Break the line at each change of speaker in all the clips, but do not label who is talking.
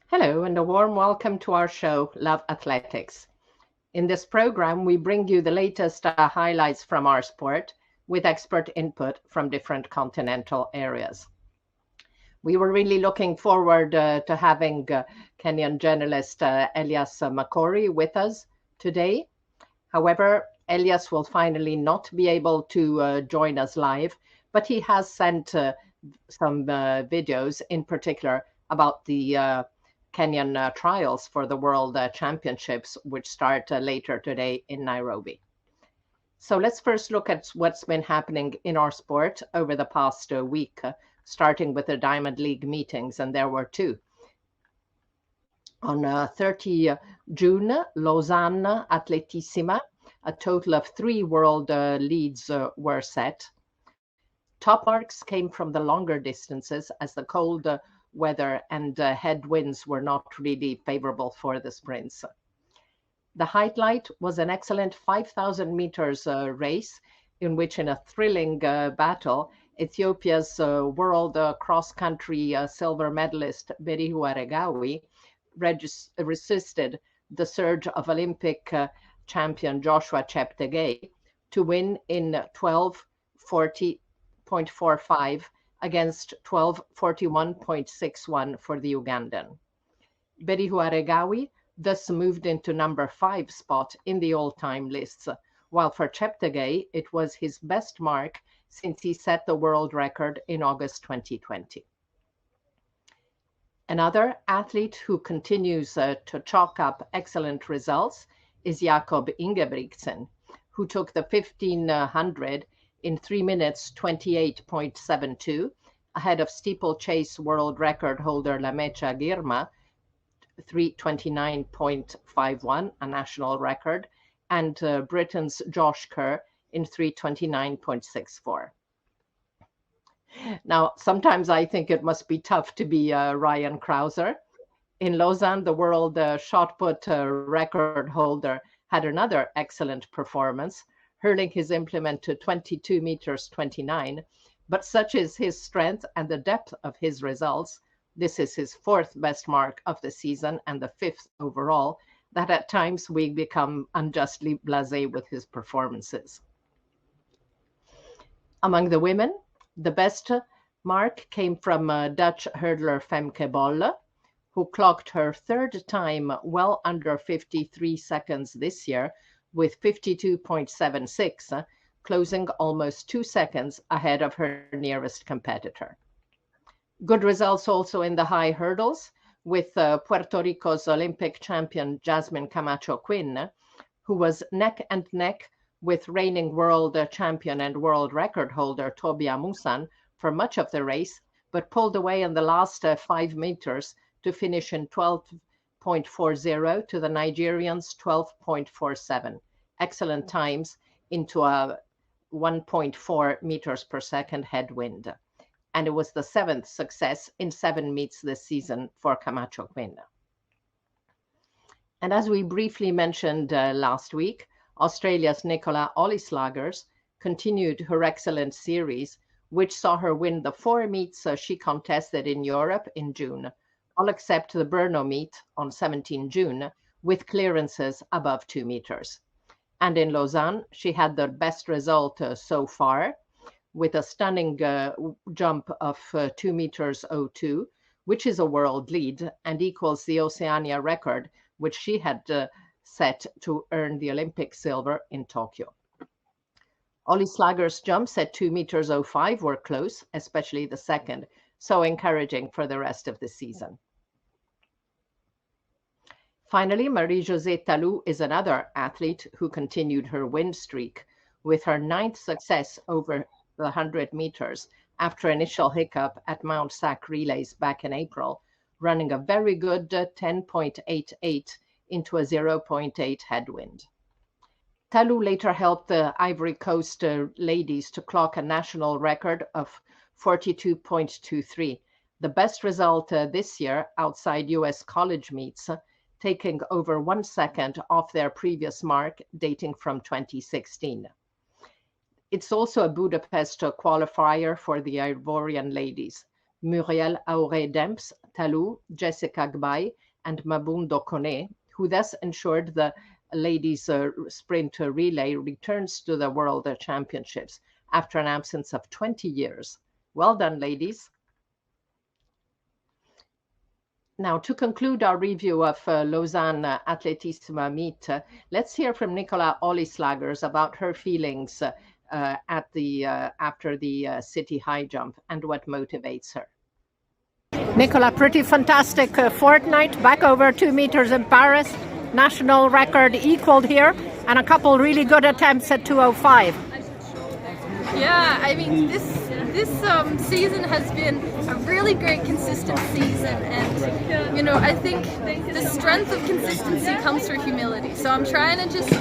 Hello, and a warm welcome to our show, Love Athletics. In this program, we bring you the latest highlights from our sport with expert input from different continental areas. We were really looking forward to having Kenyan journalist Elias Makori with us today. However, Elias will finally not be able to join us live, but he has sent some videos in particular about the Kenyan trials for the World Championships, which start later today in Nairobi. So let's first look at what's been happening in our sport over the past week, starting with the Diamond League meetings, and there were two. On 30 June, Lausanne Atletissima, a total of 3 world leads were set. Top marks came from the longer distances as the cold weather and headwinds were not really favorable for the sprints. The highlight was an excellent 5,000 meters race in which, in a thrilling battle, Ethiopia's world cross-country silver medalist Berihu Aregawi resisted the surge of Olympic champion Joshua Cheptegei to win in 12:40.45 against 12:41.61 for the Ugandan. Berihu Aregawi thus moved into number 5 spot in the all-time lists, while for Cheptegei it was his best mark since he set the world record in August 2020. Another athlete who continues to chalk up excellent results is Jakob Ingebrigtsen, who took the 1500 in 3 minutes 28.72, ahead of steeplechase world record holder Lamecha Girma, 3:29.51, a national record, and Britain's Josh Kerr in 3:29.64. Now, sometimes I think it must be tough to be Ryan Krauser. In Lausanne, the world shot put record holder had another excellent performance, hurling his implement to 22 meters 29. But such is his strength and the depth of his results, this is his 4th best mark of the season and the 5th overall, that at times we become unjustly blasé with his performances. Among the women, the best mark came from Dutch hurdler Femke Bolle, who clocked her 3rd time well under 53 seconds this year with 52.76, closing almost 2 seconds ahead of her nearest competitor. Good results also in the high hurdles with Puerto Rico's Olympic champion Jasmine Camacho Quinn, who was neck and neck with reigning world champion and world record holder Toby Amusan for much of the race, but pulled away in the last 5 meters to finish in 12.40 to the Nigerians' 12.47. Excellent times into a 1.4 meters per second headwind. And it was the 7th success in 7 meets this season for Camacho Quinn. And as we briefly mentioned last week, Australia's Nicola Ollislagers continued her excellent series, which saw her win the 4 meets she contested in Europe in June, all except the Brno meet on 17 June, with clearances above 2 meters. And in Lausanne, she had the best result so far, with a stunning jump of 2 meters 02, which is a world lead and equals the Oceania record, which she had set to earn the Olympic silver in Tokyo. Ollislagers' jumps at 2 meters 05 were close, especially the second, so encouraging for the rest of the season. Finally, Marie-Josée Tallou is another athlete who continued her win streak with her 9th success over the 100 meters after initial hiccup at Mount Sac Relays back in April, running a very good 10.88 into a 0.8 headwind. Tallou later helped the Ivory Coast ladies to clock a national record of 42.23, the best result this year outside US college meets, taking over 1 second off their previous mark dating from 2016. It's also a Budapest qualifier for the Ivorian ladies. Muriel Auré-Demps, Talou, Jessica Gbaye, and Mabundo Kone, who thus ensured the ladies' sprint relay returns to the World Championships after an absence of 20 years. Well done, ladies. Now, to conclude our review of Lausanne Atletisme Meet, let's hear from Nicola Ollislagers about her feelings after the city high jump and what motivates her.
Nicola, pretty fantastic fortnight, back over 2 meters in Paris, national record equaled here, and a couple really good attempts at 2:05.
Yeah, I mean, this season has been a really great consistent season, and you know, I think the strength of consistency comes through humility. So I'm trying to just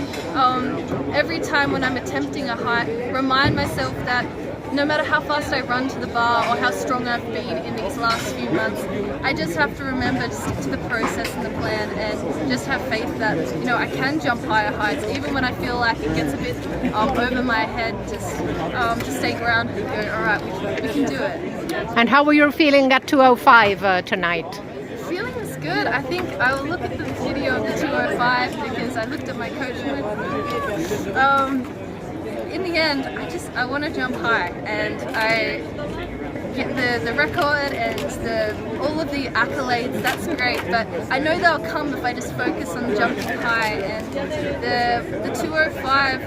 every time when I'm attempting a height, remind myself that no matter how fast I run to the bar or how strong I've been in these last few months, I just have to remember to stick to the process and the plan, and just have faith that, you know, I can jump higher heights even when I feel like it gets a bit over my head. Just stay grounded and go, all right, we can do it.
And how were you feeling at 2:05 tonight?
Feeling is good. I think I will look at the video of the 2:05 because I looked at my coach and in the end, I want to jump high, and I get the record and all of the accolades. That's great, but I know they'll come if I just focus on jumping high. And the 2:05,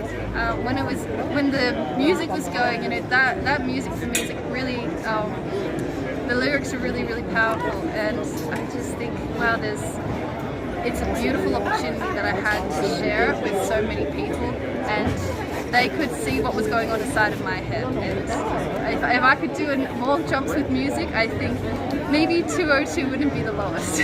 when the music was going, you know, that music for me is like really. The lyrics are really, really powerful, and I just think, wow, it's a beautiful opportunity that I had to share with so many people, and they could see what was going on inside of my head. And if I could do more jumps with music, I think maybe 2:02 wouldn't be the lowest.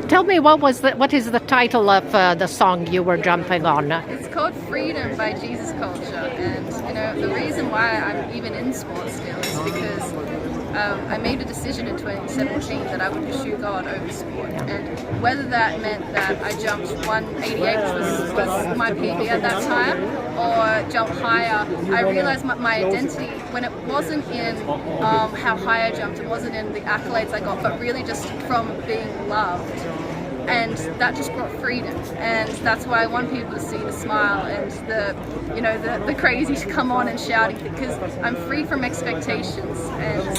Tell me, what is the title of the song you were jumping on?
It's called Freedom by Jesus Culture, and you know, the reason why I'm even in sports still is because I made a decision in 2017 that I would pursue God over sport, and whether that meant that I jumped 188, which was my PB at that time, or jump higher, I realized my identity, when it wasn't in how high I jumped, it wasn't in the accolades I got, but really just from being loved. And that just brought freedom, and that's why I want people to see the smile and the crazy to come on and shouting, because I'm free from expectations, and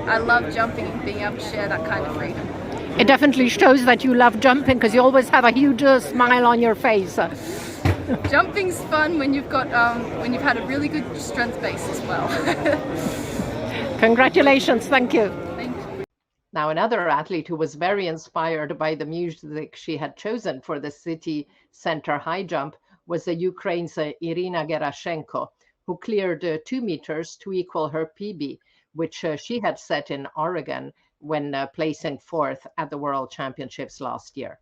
I love jumping and being able to share that kind of freedom.
It definitely shows that you love jumping, because you always have a huge smile on your face.
Jumping's fun when you've got when you've had a really good strength base as well.
Congratulations, thank you.
Now, another athlete who was very inspired by the music she had chosen for the city center high jump was the Ukraine's Irina Gerashenko, who cleared 2 meters to equal her PB, which she had set in Oregon when placing 4th at the World Championships last year.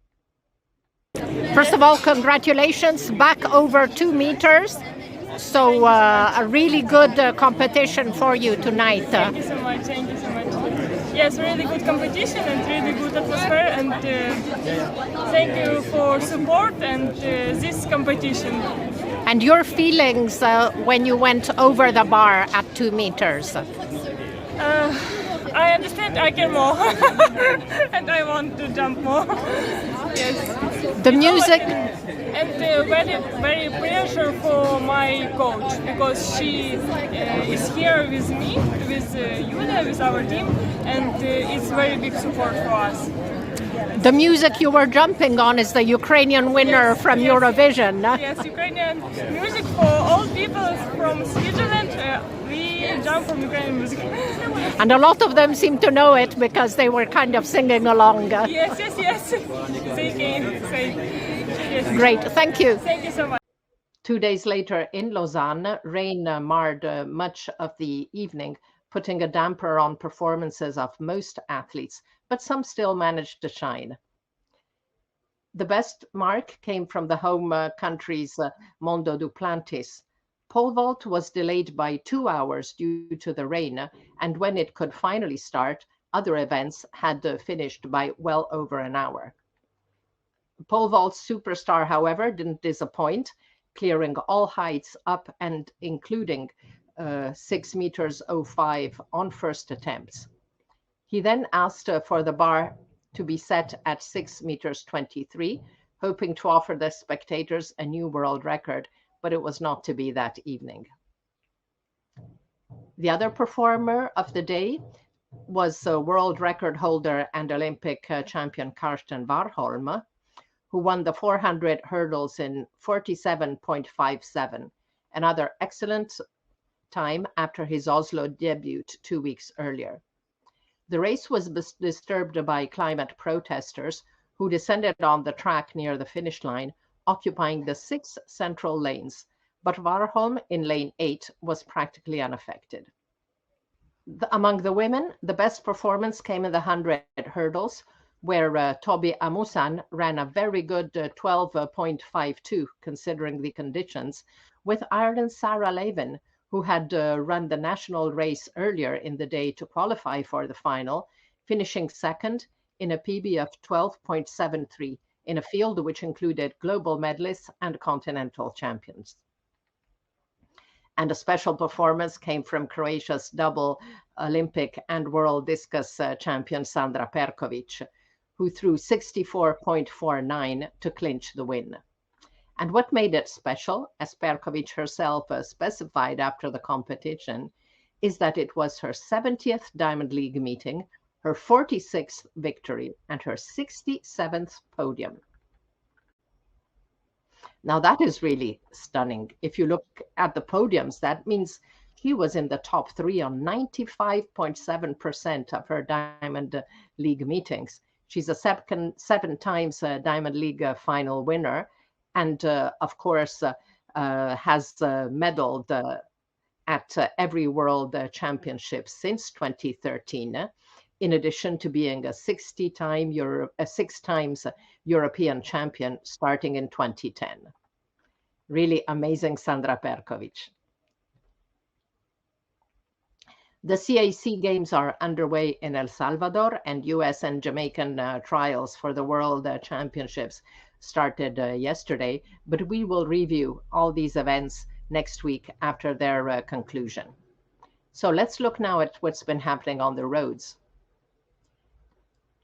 First of all, congratulations, back over 2 meters. So a really good competition for you tonight.
Thank you so much. Thank you so much. Yes, really good competition and really good atmosphere, and thank you for support and this competition.
And your feelings when you went over the bar at 2 meters?
I understand I can more and I want to jump more. Yes.
The music.
And very, very pressure for my coach, because she is here with me, with Yulia, with our team, and it's very big support for us.
The music you were jumping on is the Ukrainian winner from Eurovision.
Yes, Ukrainian music for all people from Switzerland. We jump from Ukrainian music.
And a lot of them seem to know it because they were kind of singing along.
Yes. They can say. Yes.
Great, thank you.
Thank you so much.
2 days later in Lausanne, rain marred much of the evening, putting a damper on performances of most athletes, but some still managed to shine. The best mark came from the home country's Mondo Duplantis. Pole vault was delayed by 2 hours due to the rain, and when it could finally start, other events had finished by well over an hour. Pole vault superstar, however, didn't disappoint, clearing all heights up and including 6 meters 05 on first attempts. He then asked for the bar to be set at 6 meters 23, hoping to offer the spectators a new world record, but it was not to be that evening. The other performer of the day was world record holder and Olympic champion Karsten Warholm, who won the 400 hurdles in 47.57, another excellent time after his Oslo debut 2 weeks earlier. The race was disturbed by climate protesters who descended on the track near the finish line, occupying the 6 central lanes, but Warholm in lane 8 was practically unaffected. Among the women, the best performance came in the 100 hurdles, where Tobi Amusan ran a very good 12.52 considering the conditions, with Ireland's Sarah Levin, who had run the national race earlier in the day to qualify for the final, finishing second in a PB of 12.73 in a field which included global medalists and continental champions. And a special performance came from Croatia's double Olympic and world discus champion Sandra Perkovic, who threw 64.49 to clinch the win. And what made it special, as Perkovic herself specified after the competition, is that it was her 70th Diamond League meeting, her 46th victory, and her 67th podium. Now that is really stunning. If you look at the podiums, that means she was in the top 3 on 95.7% of her Diamond League meetings. She's a 7 times Diamond League final winner, and of course has medaled at every World Championship since 2013, in addition to being a 6 times European champion starting in 2010. Really amazing, Sandra Perkovic. The CAC Games are underway in El Salvador, and US and Jamaican trials for the World Championships started yesterday, but we will review all these events next week after their conclusion. So let's look now at what's been happening on the roads.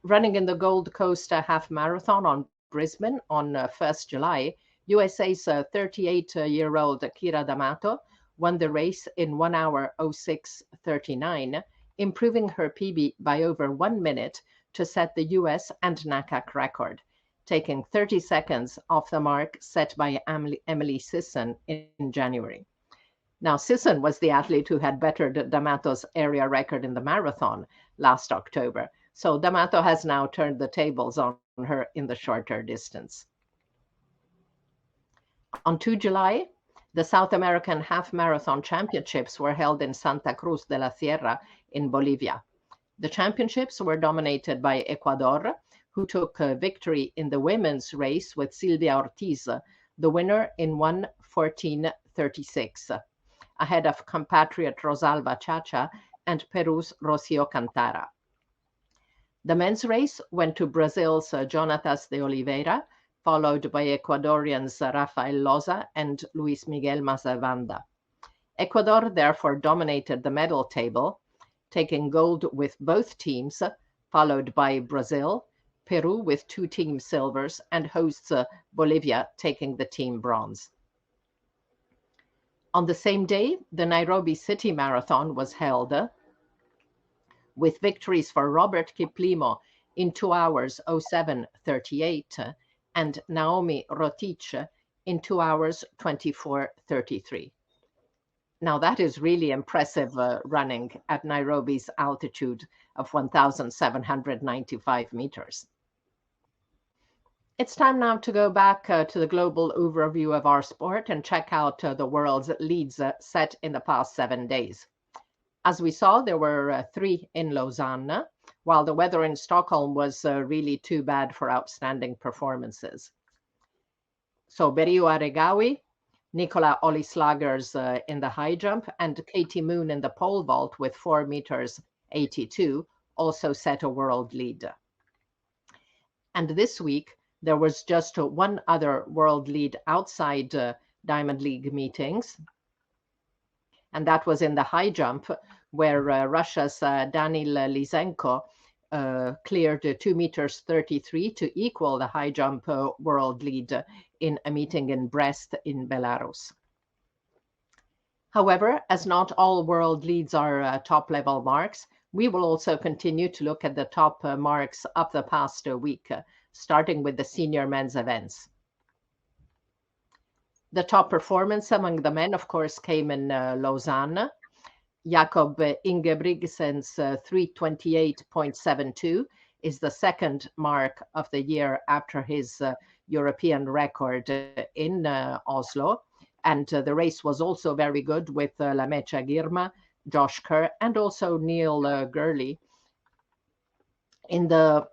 Running in the Gold Coast Half Marathon on Brisbane on 1st July, USA's 38-year-old Kira D'Amato won the race in 1 hour 06:39, improving her PB by over 1 minute to set the US and NACAC record, taking 30 seconds off the mark set by Emily Sisson in January. Now, Sisson was the athlete who had bettered D'Amato's area record in the marathon last October, so D'Amato has now turned the tables on her in the shorter distance. On 2 July, the South American Half Marathon Championships were held in Santa Cruz de la Sierra in Bolivia. The championships were dominated by Ecuador, who took victory in the women's race with Silvia Ortiz, the winner in 1:14:36, ahead of compatriot Rosalba Chacha and Peru's Rocio Cantara. The men's race went to Brazil's Jonatas de Oliveira, followed by Ecuadorians Rafael Loza and Luis Miguel Mazavanda. Ecuador therefore dominated the medal table, taking gold with both teams, followed by Brazil, Peru with 2 team silvers, and hosts Bolivia taking the team bronze. On the same day, the Nairobi City Marathon was held, with victories for Robert Kiplimo in 2 hours 07:38 and Naomi Rotich in 2 hours 24:33. Now that is really impressive running at Nairobi's altitude of 1,795 meters. It's time now to go back to the global overview of our sport and check out the world's leads set in the past 7 days. As we saw, there were 3 in Lausanne, while the weather in Stockholm was really too bad for outstanding performances. So Beriu Aregawi, Nicola Olislagers in the high jump, and Katie Moon in the pole vault with 4 meters 82 also set a world lead. And this week, there was just one other world lead outside Diamond League meetings. And that was in the high jump, where Russia's Danil Lysenko cleared 2 meters 33 to equal the high jump world lead in a meeting in Brest in Belarus. However, as not all world leads are top level marks, we will also continue to look at the top marks of the past week, starting with the senior men's events. The top performance among the men, of course, came in Lausanne. Jakob Ingebrigtsen's 3:28.72 is the second mark of the year after his European record in Oslo. And the race was also very good with Lamecha Girma, Josh Kerr, and also Neil Gurley. In the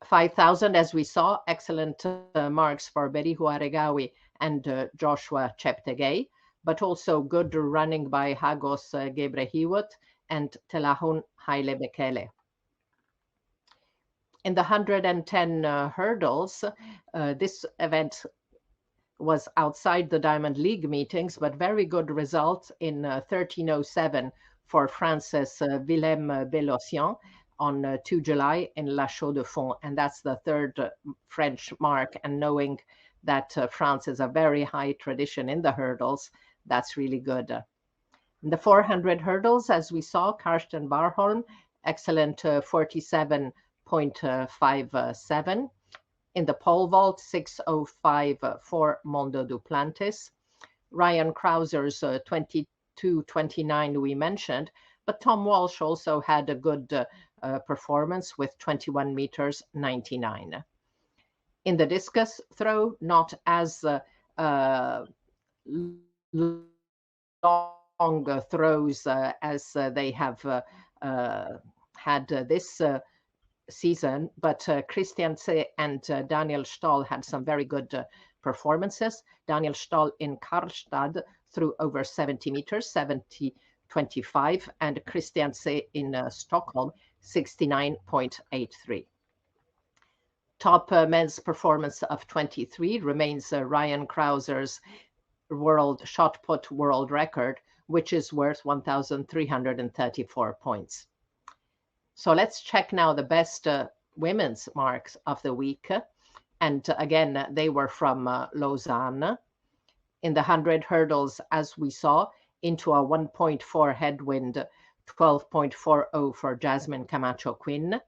5,000, as we saw, excellent marks for Berihu Aregawi and Joshua Cheptegei, but also good running by Hagos Gebrehiwot and Telahun Haile Bekele. In the 110 hurdles, this event was outside the Diamond League meetings, but very good results in 13:07 for Frances Willem Bellocian on 2 July in La Chaux-de-Fonds. And that's the third French mark. And knowing that France has a very high tradition in the hurdles, that's really good. In the 400 hurdles, as we saw, Karsten Barholm, excellent 47.57. In the pole vault, 6:05 for Mondo Duplantis. Ryan Krauser's 22:29 we mentioned, but Tom Walsh also had a good performance with 21 meters 99. In the discus throw, not as long throws as they have had this season, but Christian C. and Daniel Stahl had some very good performances. Daniel Stahl in Karlstad threw over 70 meters, 70.25, and Christian C. in Stockholm, 69.83. Top men's performance of 23 remains Ryan Krauser's world shot put world record, which is worth 1,334 points. So let's check now the best women's marks of the week. And again, they were from Lausanne. In the 100 hurdles, as we saw, into a 1.4 headwind, 12.40 for Jasmine Camacho Quinn,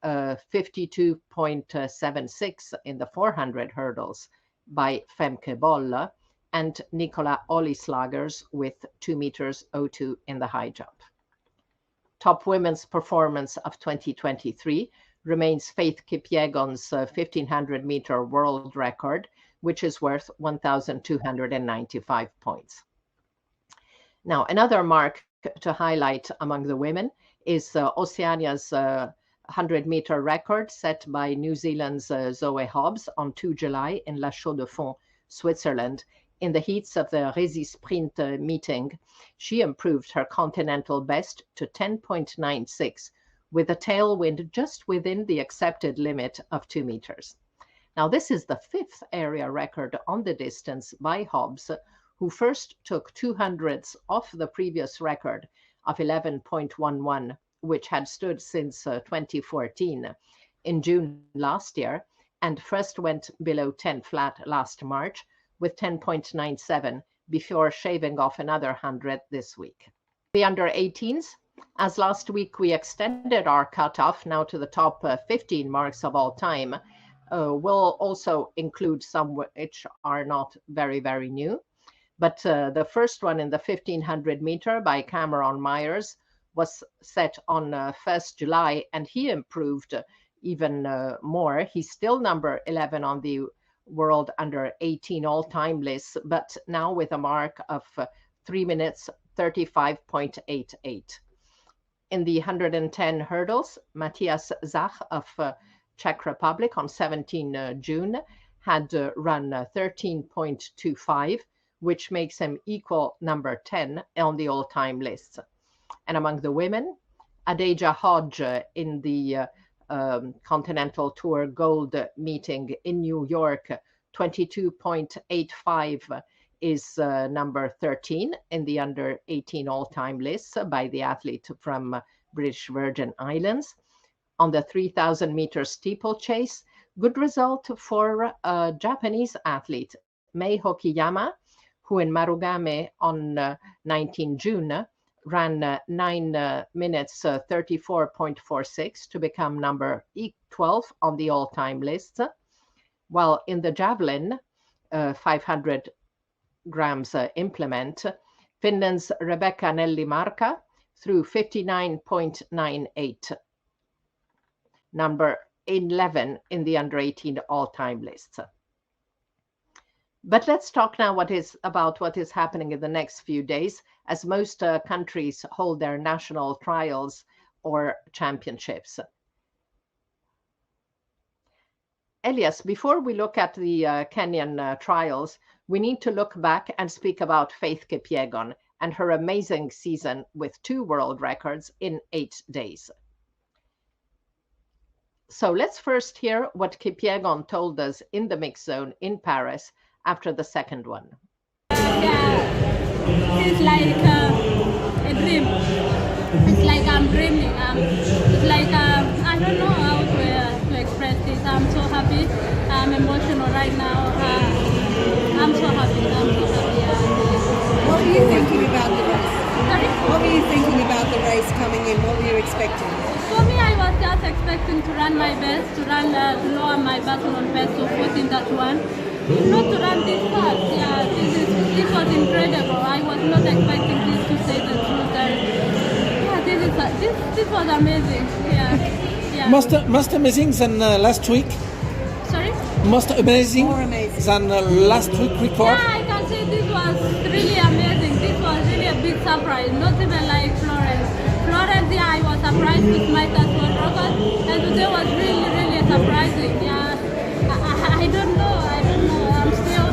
52.76 in the 400 hurdles by Femke Boll, and Nicola Olislagers with 2 meters 02 in the high jump. Top women's performance of 2023 remains Faith Kipyegon's 1,500 meter world record, which is worth 1,295 points. Now, another mark to highlight among the women is Oceania's 100-meter record set by New Zealand's Zoe Hobbs on 2 July in La Chaux-de-Fonds, Switzerland. In the heats of the Resi Sprint meeting, she improved her continental best to 10.96 with a tailwind just within the accepted limit of 2 meters. Now, this is the 5th area record on the distance by Hobbs, who first took 200ths off the previous record of 11.11, which had stood since 2014 in June last year, and first went below 10 flat last March with 10.97 before shaving off another 100 this week. The under 18s, as last week we extended our cutoff now to the top 15 marks of all time, will also include some which are not very, very new. But the first one in the 1,500 meter by Cameron Myers was set on 1st July, and he improved even more. He's still number 11 on the world under 18 all-time list, but now with a mark of 3 minutes 35.88. In the 110 hurdles, Matthias Zach of Czech Republic on 17 June had run 13.25, which makes him equal number 10 on the all-time list. And among the women, Adeja Hodge in the Continental Tour Gold meeting in New York, 22.85 is number 13 in the under 18 all-time list by the athlete from British Virgin Islands. On the 3,000 meter steeplechase, good result for a Japanese athlete, Mei Hokiyama, who in Marugame on 19 June ran 9 minutes 34.46 to become number 12 on the all-time list. While in the javelin, 500 grams implement, Finland's Rebecca Nelli-Marka threw 59.98, number 11 in the under 18 all-time list. But let's talk now about what is happening in the next few days, as most countries hold their national trials or championships. Elias, before we look at the Kenyan trials, we need to look back and speak about Faith Kipyegon and her amazing season with 2 world records in 8 days. So let's first hear what Kipyegon told us in the mix zone in Paris after the second one.
Yeah, it's like a dream. It's like I'm dreaming. It's like I don't know how to express this. I'm so happy. I'm emotional right now. I'm so happy.
What were you thinking about the race?
Sorry?
What were you thinking about the race coming in? What were you expecting?
For me, I was just expecting to run my best, to lower my Barcelona best to 14.1. Not to run this fast. Yeah, this was incredible. I was not expecting this, to say the truth. This was amazing. Yeah.
Most amazing than last week.
Sorry?
Most amazing,
More amazing
than last week record.
Yeah, I can say this was really amazing. This was really a big surprise. Not even like Florence. Florence, yeah, I was surprised with my touch world record, and today was really, really surprising. Yeah, I don't know. I'm still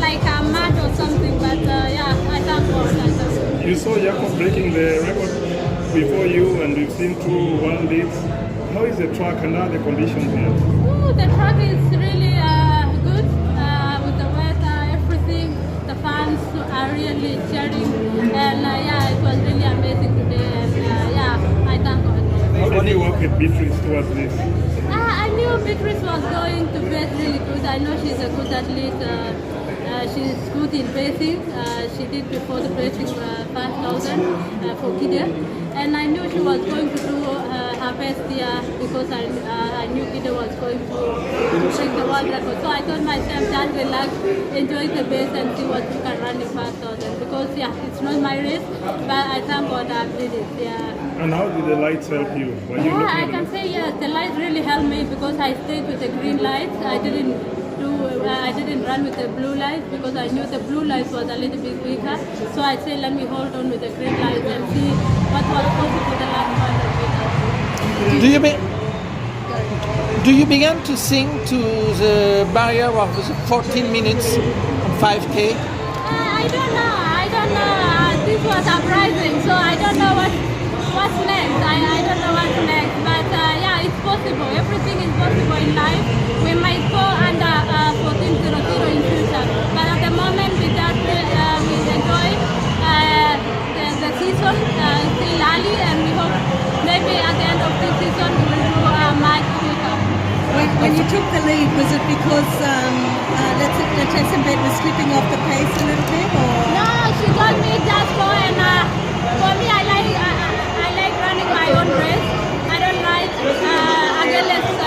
like I'm mad or something, but yeah, I thank God.
You saw Jakob breaking the record before you, and we've seen 2 world leads. How is the track and how are the conditions here?
Ooh, the track is really good with the weather, everything. The fans are really cheering, and yeah, it was really amazing today. And yeah, I thank God.
How did you work with Beatrice towards this?
I knew Beatrice was going to base really good. I know she's a good athlete. She's good in pacing. She did before the pacing 5,000 for Gideon. And I knew she was going to do her best here because I knew Gideon was going to break the world record. So I told myself, just relax, enjoy the base and see what you can run in 5,000. Because yeah, it's not my race, but I thank God I did it. Yeah.
And how did the lights help you? Were you
Yeah, I
looking
can say yes. The lights really helped me because I stayed with the green lights. I didn't run with the blue lights because I knew the blue lights was a little bit weaker. So I said, let me hold on with the green lights and see what was possible the last 100 meters.
Do you begin to sing to the barrier of the 14 minutes on 5K?
I don't know. This was surprising, so I don't know what's next. I don't know what's next, but yeah, it's possible. Everything is possible in life. We might go under 14.00 in future, but at the moment we just we enjoy the season still early, and we hope maybe at the end of this season we will do a much quicker.
When you took the lead, was it because Letesenbet was slipping off the pace a little bit? Or?
No, she told me just go, and for me I like running my own race. I don't like against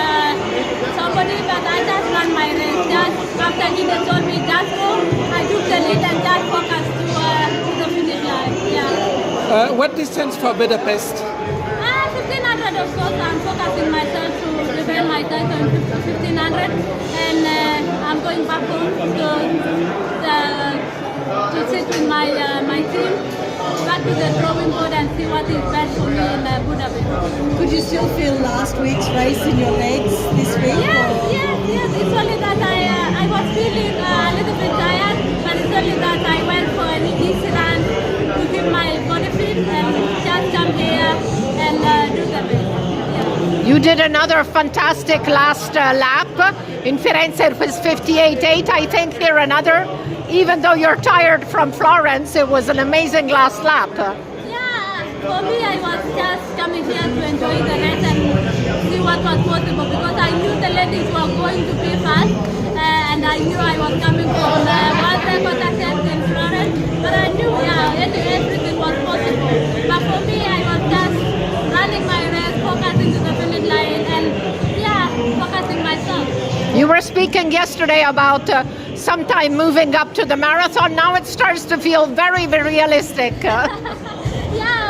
somebody, but I just run my race. Just after Gina told me just go, I took the lead and just focus to the finish line. Yeah.
What distance for Budapest?
1500 of course. I'm focusing myself to defend my title in 1500, and I'm going back home to sit with my team, back to the drawing board and see what is best for me in Budapest.
Could you still feel last week's race in your legs this week?
Yes. It's only that I was feeling a little bit tired, but it's only that I went for an easy run to keep my body fit and just jump here and do the best. Yeah.
You did another fantastic last lap. In Firenze it was 58.8, I think. Here another. Even though you're tired from Florence, it was an amazing last lap.
Yeah, for me I was just coming here to enjoy the race and see what was possible, because I knew the ladies were going to be fast, and I knew I was coming from the world record attempt in Florence, but I knew everything was possible. But for me, I was just running my race, focusing to the finish line, and focusing myself.
You were speaking yesterday about sometime moving up to the marathon. Now it starts to feel very, very realistic.
Yeah,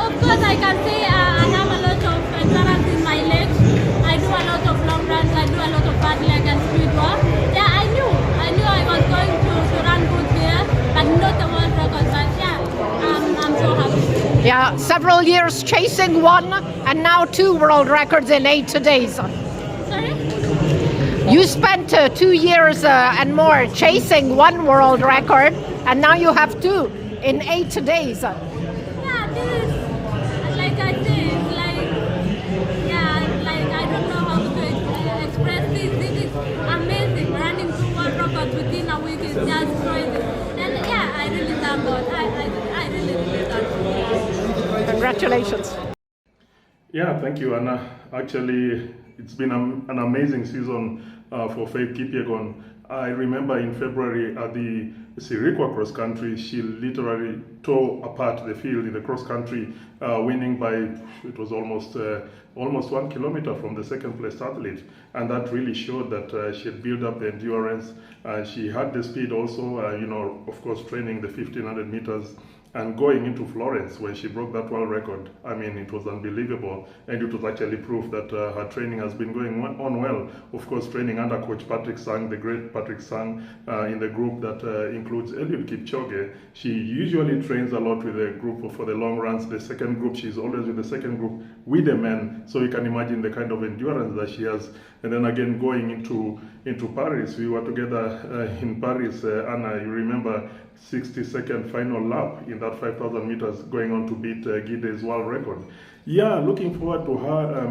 of course I can say I have a lot of endurance in my legs. I do a lot of long runs, I do a lot of bad leg and speed work. Yeah, I knew I was going to run good here, but not the world record. But I'm so happy.
Yeah, several years chasing one, and now 2 world records in 8 days.
Sorry?
You spent 2 years and more chasing 1 world record, and now you have 2 in 8 days.
Yeah, this is, like I say, it's like I don't know how to express this. This is amazing. Running 2 world records within a week is just crazy. And I really thank God. I really thank God.
Congratulations.
Yeah, thank you, Anna. Actually, it's been an amazing season for Faith Kipyegon. I remember in February at the Sirikwa cross country, she literally tore apart the field in the cross country, winning by, it was almost 1 kilometer from the second place athlete. And that really showed that she had built up the endurance. She had the speed also, of course, training the 1500 meters. And going into Florence, when she broke that world record, I mean, it was unbelievable. And it was actually proof that her training has been going on well. Of course, training under Coach Patrick Sang, the great Patrick Sang, in the group that includes Eliud Kipchoge. She usually trains a lot with the group for the long runs. The second group, she's always with the second group with the men. So you can imagine the kind of endurance that she has. And then again, going into Paris, we were together in Paris. Anna, you remember 60-second final lap in that 5,000 meters, going on to beat Gide's world record. Yeah, looking forward to her,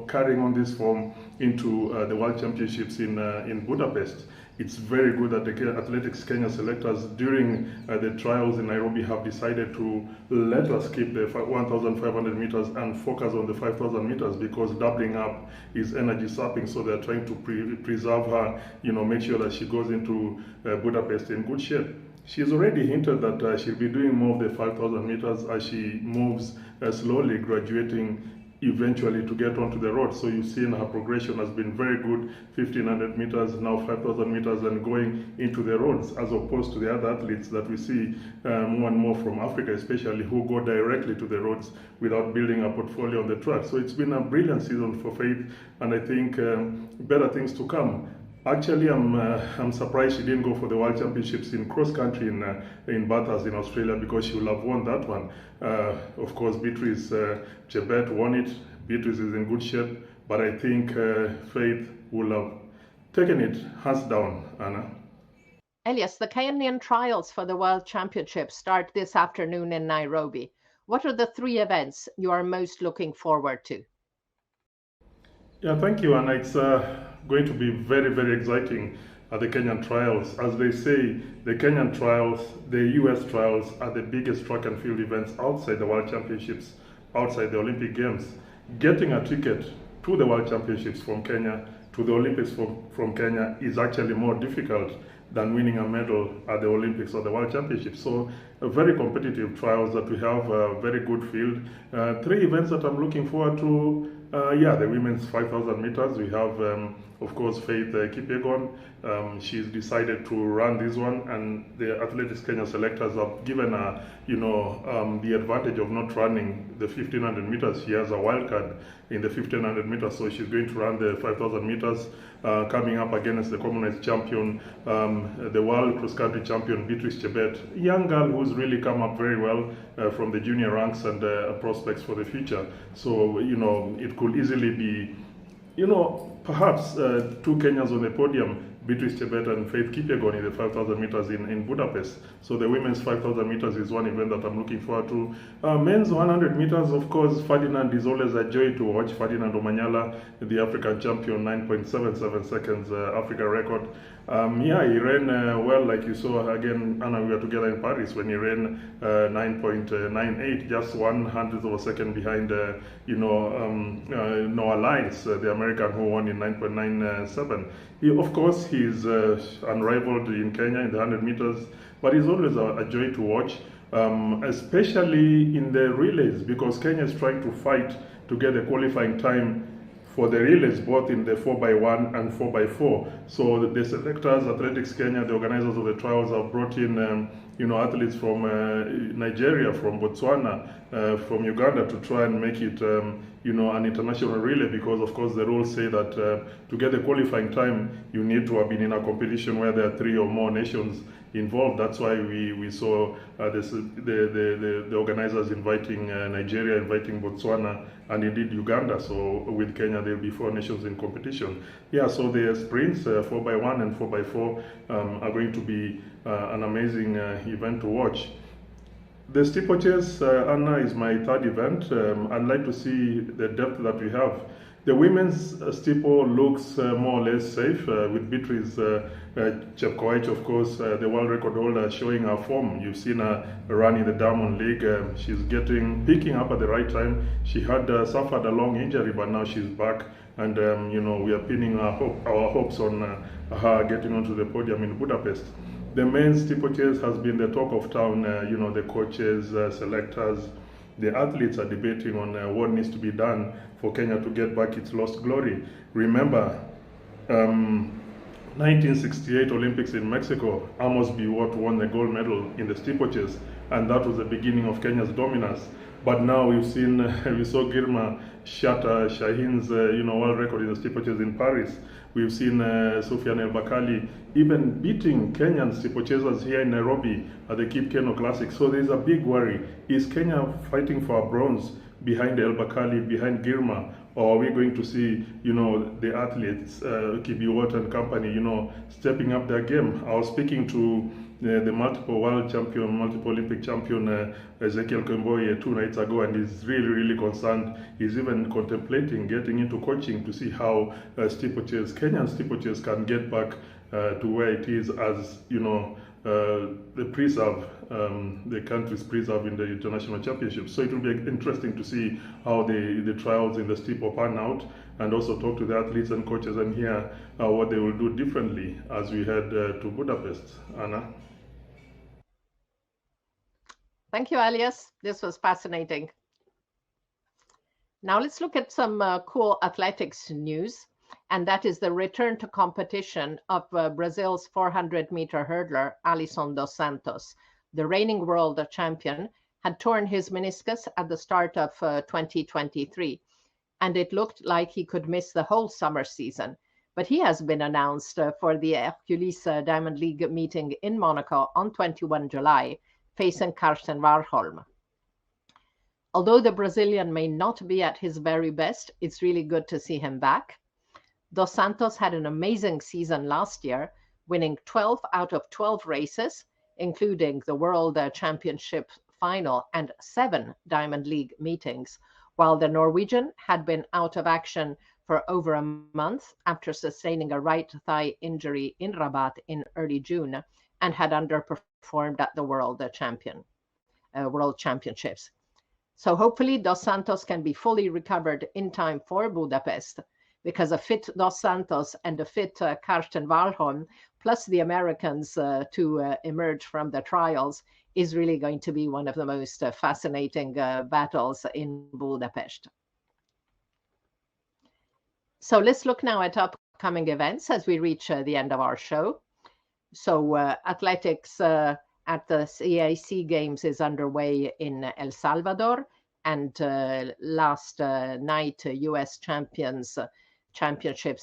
carrying on this form into the World Championships in Budapest. It's very good that the Athletics Kenya selectors during the trials in Nairobi have decided to let us skip the 1,500 meters and focus on the 5,000 meters, because doubling up is energy sapping. So they're trying to preserve her, make sure that she goes into Budapest in good shape. She's already hinted that she'll be doing more of the 5,000 meters as she moves slowly, graduating eventually to get onto the road. So you've seen her progression has been very good, 1,500 meters, now 5,000 meters, and going into the roads, as opposed to the other athletes that we see more and more from Africa especially, who go directly to the roads without building a portfolio on the track. So it's been a brilliant season for Faith, and I think better things to come. Actually, I'm surprised she didn't go for the World Championships in cross country in Bathurst in Australia, because she would have won that one. Of course, Beatrice Chebet won it. Beatrice is in good shape, but I think Faith will have taken it hands down, Anna.
Elias, the Kenyan trials for the World Championships start this afternoon in Nairobi. What are the 3 events you are most looking forward to?
Yeah, thank you, Anna. It's going to be very, very exciting at the Kenyan trials. As they say, the Kenyan trials, the US trials are the biggest track and field events outside the World Championships, outside the Olympic Games. Getting a ticket to the World Championships from Kenya, to the Olympics from Kenya, is actually more difficult than winning a medal at the Olympics or the World Championships. So very competitive trials that we have, a very good field. 3 events that I'm looking forward to. The women's 5,000 meters. We have, of course, Faith Kipyegon. She's decided to run this one, and the Athletics Kenya selectors have given her, the advantage of not running the 1,500 meters. She has a wild card in the 1,500 meters, so she's going to run the 5,000 meters, coming up against the Commonwealth champion, the world cross-country champion, Beatrice Chebet, young girl who's really come up very well from the junior ranks, and prospects for the future. So, it could easily be, perhaps 2 Kenyans on the podium Beatrice Chebet and Faith Kipyegon in the 5,000 meters in Budapest. So the women's 5,000 meters is one event that I'm looking forward to. Men's 100 meters, of course, Ferdinand is always a joy to watch. Ferdinand Omanyala, the African champion, 9.77 seconds Africa record. Yeah, he ran well, like you saw again, Anna, we were together in Paris when he ran 9.98, just 1/100th of a second behind, Noah Lyles, the American who won in 9.97. Of course, he's unrivaled in Kenya in the 100 meters, but he's always a joy to watch, especially in the relays, because Kenya is trying to fight to get the qualifying time for the relays, both in the 4x1 and 4x4. So the selectors, Athletics Kenya, the organizers of the trials have brought in, athletes from Nigeria, from Botswana, from Uganda to try and make it, an international relay, because of course the rules say that to get the qualifying time, you need to have been in a competition where there are 3 or more nations involved. That's why we saw the organizers inviting Nigeria, inviting Botswana, and indeed Uganda. So with Kenya, there'll be 4 nations in competition. Yeah, so the sprints, 4x1 and 4x4, are going to be an amazing event to watch. The steeplechase, Anna, is my 3rd event. I'd like to see the depth that we have. The women's steeple looks more or less safe, with Beatrice Chepkoech, of course, the world record holder, showing her form. You've seen her run in the Diamond League. She's picking up at the right time. She had suffered a long injury, but now she's back. And, we are pinning our hopes on her getting onto the podium in Budapest. The men's steeplechase has been the talk of town. The coaches, selectors, the athletes are debating on what needs to be done for Kenya to get back its lost glory. Remember, 1968 Olympics in Mexico, Amos Biwott won the gold medal in the steeplechase, and that was the beginning of Kenya's dominance. But now we saw Girma shatter Shaheen's world record in the steeplechase in Paris. We've seen Soufiane El Bakkali even beating Kenyan steeplechasers here in Nairobi at the Kip Keino Classic. So there's a big worry. Is Kenya fighting for a bronze behind El Bakkali, behind Girma? Or are we going to see, the athletes, Kibiwott and company, stepping up their game? I was speaking to the multiple world champion, multiple Olympic champion, Ezekiel Kemboi 2 nights ago, and he's really, really concerned. He's even contemplating getting into coaching to see how Kenyan steeplechase can get back to where it is, as, the preserve, the country's preserve in the international championships. So it will be interesting to see how the trials in the steeple pan out, and also talk to the athletes and coaches and hear what they will do differently as we head to Budapest. Anna?
Thank you, Elias. This was fascinating. Now let's look at some cool athletics news, and that is the return to competition of Brazil's 400-meter hurdler, Alisson dos Santos. The reigning world champion had torn his meniscus at the start of 2023, and it looked like he could miss the whole summer season. But he has been announced for the Hercules Diamond League meeting in Monaco on 21 July, facing Karsten Warholm. Although the Brazilian may not be at his very best, it's really good to see him back. Dos Santos had an amazing season last year, winning 12 out of 12 races, including the World Championship final and 7 Diamond League meetings, while the Norwegian had been out of action for over a month after sustaining a right thigh injury in Rabat in early June and had underperformed at the World Championships. So hopefully Dos Santos can be fully recovered in time for Budapest, because a fit Dos Santos and a fit Karsten Warholm, plus the Americans to emerge from the trials, is really going to be one of the most fascinating battles in Budapest. So let's look now at upcoming events as we reach the end of our show. So athletics at the CAC Games is underway in El Salvador, and last night US championships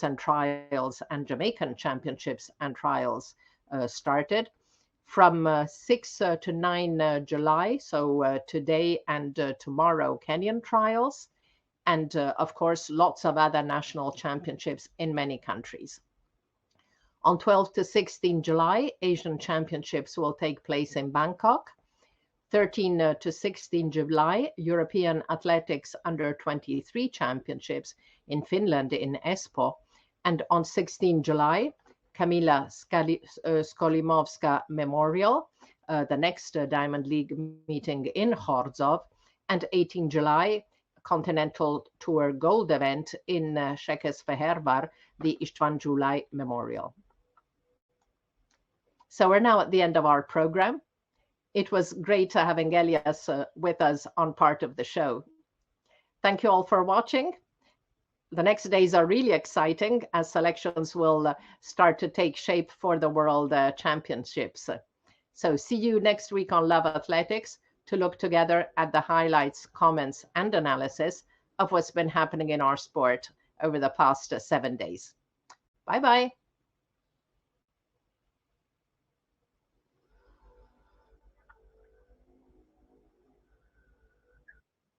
and trials and Jamaican championships and trials started. From 6 to 9 July, so today and tomorrow, Kenyan trials, and of course lots of other national championships in many countries. On 12 to 16 July, Asian Championships will take place in Bangkok. 13 to 16 July, European Athletics Under-23 Championships in Finland in Espoo. And on 16 July, Kamila Skolimovska Memorial, the next Diamond League meeting in Chorzów. And 18 July, Continental Tour Gold event in Székesfehérvár, the István Gyulai Memorial. So we're now at the end of our program. It was great having Elias with us on part of the show. Thank you all for watching. The next days are really exciting as selections will start to take shape for the World Championships. So see you next week on Love Athletics to look together at the highlights, comments, and analysis of what's been happening in our sport over the past 7 days. Bye-bye.